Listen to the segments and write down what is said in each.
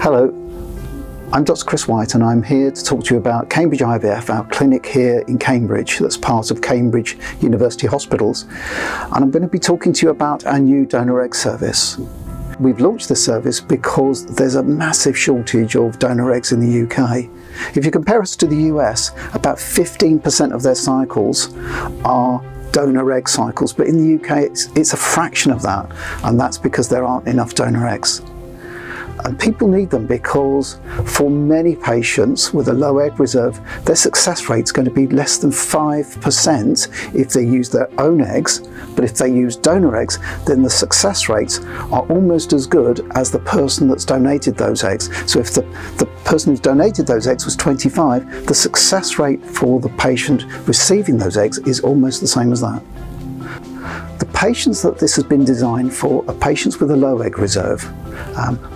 Hello, I'm Dr. Chris White and I'm here to talk to you about Cambridge IVF, our clinic here in Cambridge that's part of Cambridge University Hospitals. And I'm going to be talking to you about our new donor egg service. We've launched this service because there's a massive shortage of donor eggs in the UK. If you compare us to the US, about 15% of their cycles are donor egg cycles, but in the UK it's a fraction of that, and that's because there aren't enough donor eggs. And people need them because for many patients with a low egg reserve, their success rate is going to be less than 5% if they use their own eggs. But if they use donor eggs, then the success rates are almost as good as the person that's donated those eggs. So if the person who's donated those eggs was 25, the success rate for the patient receiving those eggs is almost the same as that. The patients that this has been designed for are patients with a low egg reserve,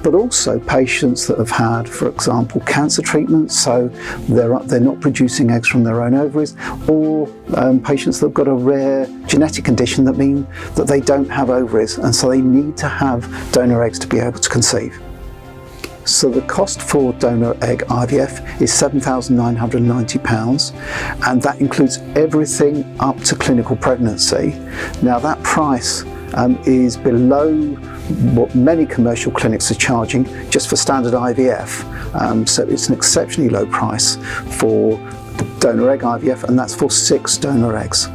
but also patients that have had, for example, cancer treatment, so they're not producing eggs from their own ovaries, or patients that have got a rare genetic condition that mean that they don't have ovaries, and so they need to have donor eggs to be able to conceive. So the cost for Donor Egg IVF is £7,990, and that includes everything up to clinical pregnancy. Now that price is below what many commercial clinics are charging just for standard IVF. So it's an exceptionally low price for the Donor Egg IVF, and that's for 6 donor eggs.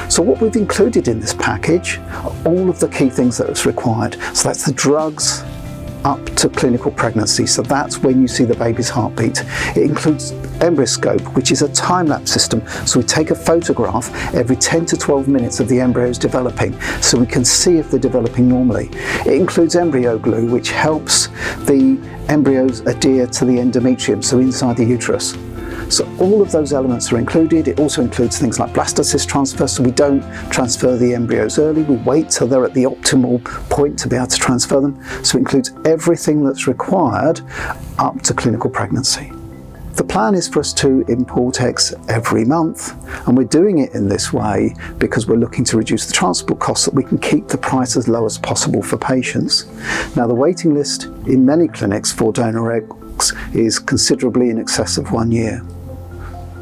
So what we've included in this package are all of the key things that is required. So that's the drugs up to clinical pregnancy, so that's when you see the baby's heartbeat. It includes embryoscope, which is a time-lapse system, so we take a photograph every 10 to 12 minutes of the embryos developing, so we can see if they're developing normally. It includes embryo glue, which helps the embryos adhere to the endometrium, so inside the uterus. So all of those elements are included. It also includes things like blastocyst transfer, so we don't transfer the embryos early, we wait till they're at the optimal point to be able to transfer them. So it includes everything that's required up to clinical pregnancy. The plan is for us to import eggs every month, and we're doing it in this way because we're looking to reduce the transport costs so that we can keep the price as low as possible for patients. Now the waiting list in many clinics for donor eggs is considerably in excess of 1 year.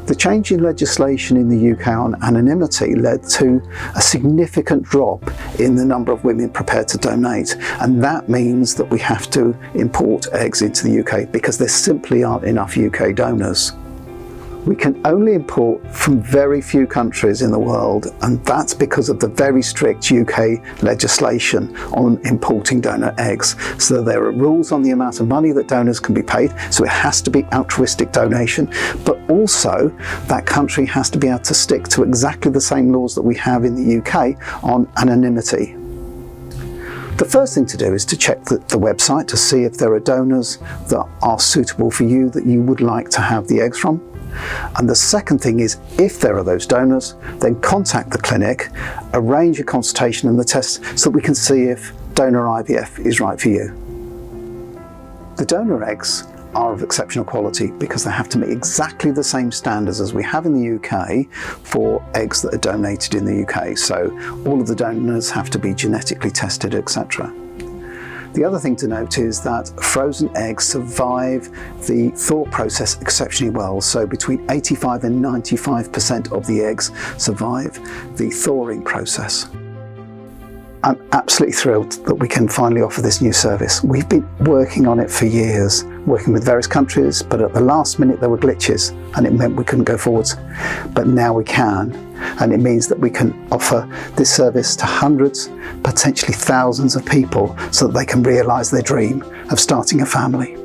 The change in legislation in the UK on anonymity led to a significant drop in the number of women prepared to donate, and that means that we have to import eggs into the UK because there simply aren't enough UK donors. We can only import from very few countries in the world, and that's because of the very strict UK legislation on importing donor eggs. So there are rules on the amount of money that donors can be paid, so it has to be altruistic donation, but also that country has to be able to stick to exactly the same laws that we have in the UK on anonymity. The first thing to do is to check the website to see if there are donors that are suitable for you, that you would like to have the eggs from. And the second thing is, if there are those donors, then contact the clinic, arrange a consultation and the test so that we can see if donor IVF is right for you. The donor eggs are of exceptional quality because they have to meet exactly the same standards as we have in the UK for eggs that are donated in the UK. So all of the donors have to be genetically tested, etc. The other thing to note is that frozen eggs survive the thaw process exceptionally well. So between 85 and 95% of the eggs survive the thawing process. I'm absolutely thrilled that we can finally offer this new service. We've been working on it for years, working with various countries, but at the last minute there were glitches and it meant we couldn't go forwards. But now we can, and it means that we can offer this service to hundreds, potentially thousands of people so that they can realise their dream of starting a family.